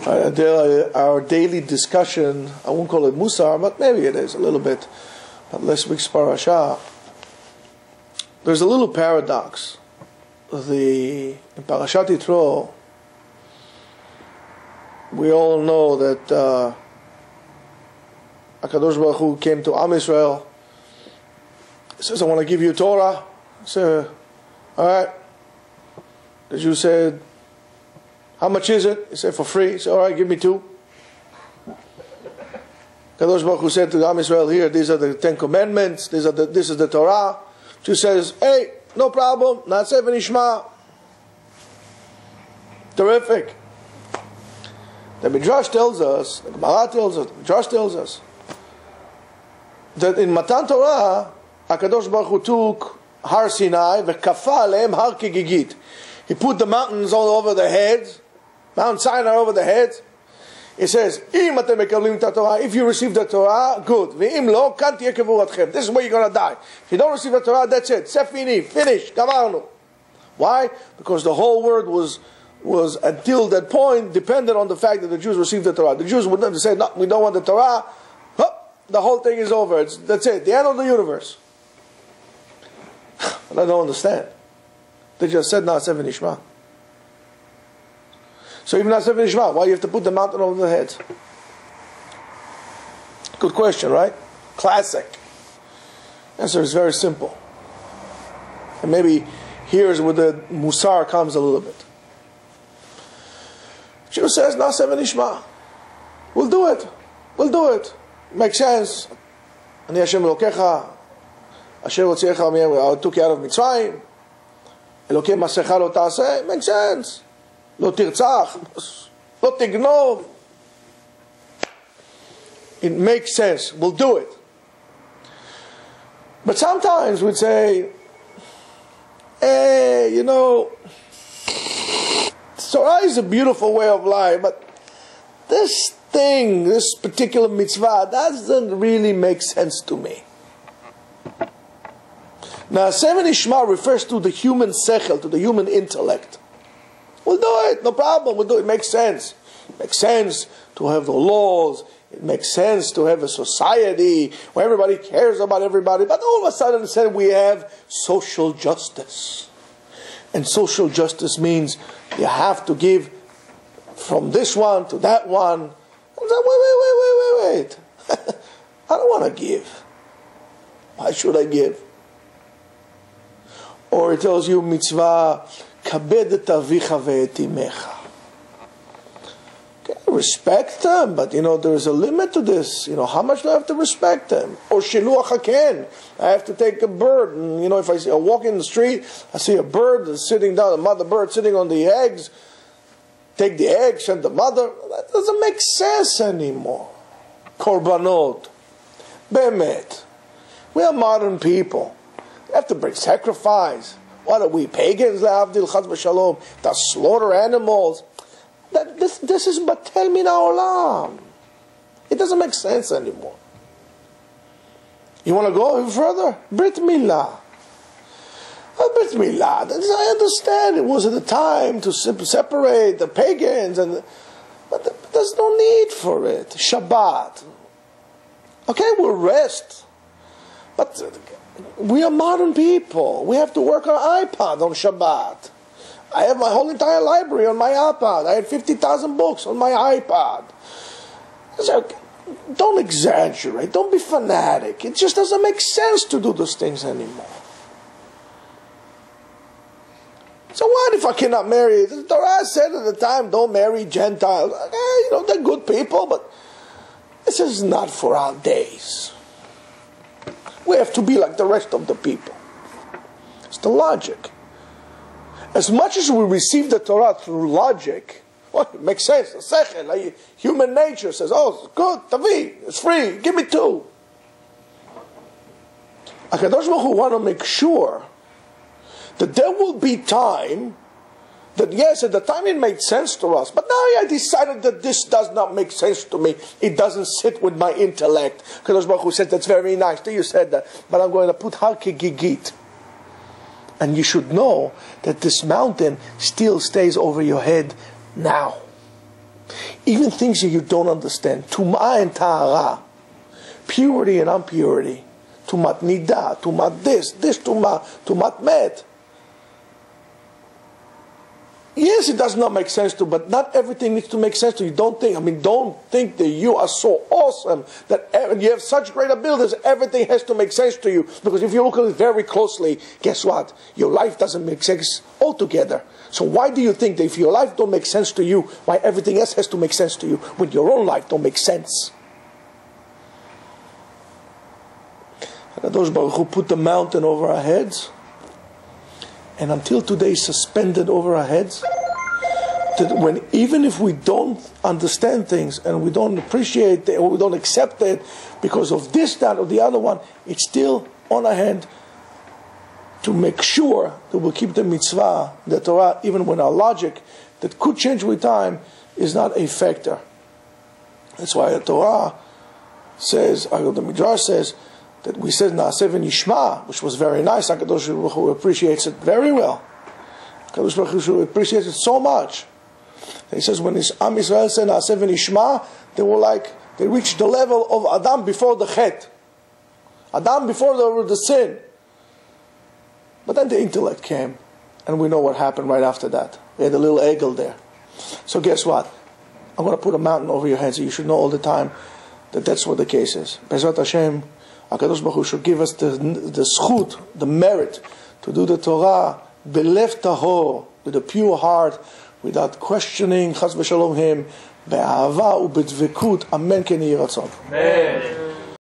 Our daily discussion, I won't call it Mussar, but maybe it is a little bit. But last week's parasha, there's a little paradox. In Parashat Yitro, we all know that HaKadosh Baruch Hu came to Am Yisrael. He says, I want to give you Torah. He said, all right. The Jew said, how much is it? He said, for free. He said, all right, give me 2. HaKadosh Baruch Hu said to Am Yisrael, here, these are the 10 commandments. This is the Torah. Jew says, hey, no problem. Na'aseh v'nishma. Terrific. The Midrash tells us, the Gemara tells us, the Midrash tells us, that in Matan Torah, HaKadosh Baruch Hu took Har Sinai, v'kafa aleim har kigigit. He put the mountains all over their heads, Mount Sinai over their heads. He says, Im atem mekablim ta Torah, if you receive the Torah, good. V'im lo, kan tiyeh kevuratchem. This is where you're going to die. If you don't receive the Torah, that's it. Sefini, finish, gamarnu. Why? Because the whole world was until that point dependent on the fact that the Jews received the Torah. The Jews would never say, no, we don't want the Torah. The whole thing is over. That's it. The end of the universe. But I don't understand. They just said Na'aseh v'nishma. So even Na'aseh v'nishma, why do you have to put the mountain over their heads? Good question, right? Classic. Answer is very simple. And maybe here's where the Mussar comes a little bit. Jew says Na'aseh v'nishma. We'll do it. We'll do it. Makes sense. Ani Hashem Elokecha, Asher hotzilecha I took you out of Mitzrayim. Elokei masecha lo ta'aseh. Makes sense. Lo tirtzach, lo tignov. It makes sense. We'll do it. But sometimes we'd say, hey, Torah is a beautiful way of life, but this thing, this particular mitzvah, doesn't really make sense to me. Na'aseh v'nishma refers to the human sechel, to the human intellect. We'll do it, no problem, we'll do it. It makes sense. It makes sense to have the laws. It makes sense to have a society where everybody cares about everybody. But all of a sudden said we have social justice. And social justice means you have to give from this one to that one. Wait. I don't want to give. Why should I give? Or it tells you mitzvah, kabed et avicha ve'et imecha. Okay, respect them, but there is a limit to this. How much do I have to respect them? Or shiluach haken, I have to take a bird. And, if I walk in the street, I see a bird sitting down, a mother bird sitting on the eggs. Take the eggs, send the mother. That doesn't make sense anymore. Korbanot. Bemet. We are modern people. We have to bring sacrifice. What are we, pagans? La'avdil chaz v'shalom. To slaughter animals. This is batel min ha'olam. It doesn't make sense anymore. You want to go even further? Brit milah. Brit milah. I understand it was at the time to separate the pagans, but there's no need for it. Shabbat. Okay, we'll rest. But we are modern people. We have to work on iPad on Shabbat. I have my whole entire library on my iPad. I had 50,000 books on my iPad. So, don't exaggerate. Don't be fanatic. It just doesn't make sense to do those things anymore. So what if I cannot marry? The Torah said at the time, don't marry Gentiles. They're good people, but this is not for our days. We have to be like the rest of the people. It's the logic. As much as we receive the Torah through logic, it makes sense. The sechel, like human nature says, oh, it's good, tavi, it's free, give me 2. HaKadosh Baruch Hu want to make sure that there will be time that, yes, at the time it made sense to us, but now I decided that this does not make sense to me. It doesn't sit with my intellect. HaKadosh Baruch Hu said, that's very nice. You said that, but I'm going to put har kigigit. And you should know that this mountain still stays over your head now. even things that you don't understand. Tum'ah and ta'ara. Purity and impurity. Tumat nidah, tumat this tumah, tumat met. Yes, it does not make sense to, but not everything needs to make sense to you. Don't think that you are so awesome, that you have such great abilities, everything has to make sense to you. Because if you look at it very closely, guess what? Your life doesn't make sense altogether. So why do you think that if your life don't make sense to you, why everything else has to make sense to you when your own life don't make sense? HaKadosh Baruch Hu put the mountain over our heads, and until today suspended over our heads, that even if we don't understand things and we don't appreciate it or we don't accept it because of this, that or the other one, it's still on our hand to make sure that we'll keep the mitzvah, the Torah, even when our logic that could change with time is not a factor. That's why the Torah says, the Midrash says, that we said Naaseh v'nishma, which was very nice. HaKadosh Baruch Hu appreciates it very well. HaKadosh Baruch Hu appreciates it so much. He says when Am Yisrael said Naaseh v'nishma, they reached the level of Adam before the Chet. Adam before the sin. But then the intellect came, and we know what happened right after that. We had a little egel there. So guess what? I'm going to put a mountain over your head, so you should know all the time that that's what the case is. Bezrat Hashem, HaKadosh Baruch Hu should give us the zchut, the merit, to do the Torah, belev tahor, with a pure heart, without questioning, chas v'shalom him, be'ahava u'bedvekut, amen ken yeh ratzon. Amen.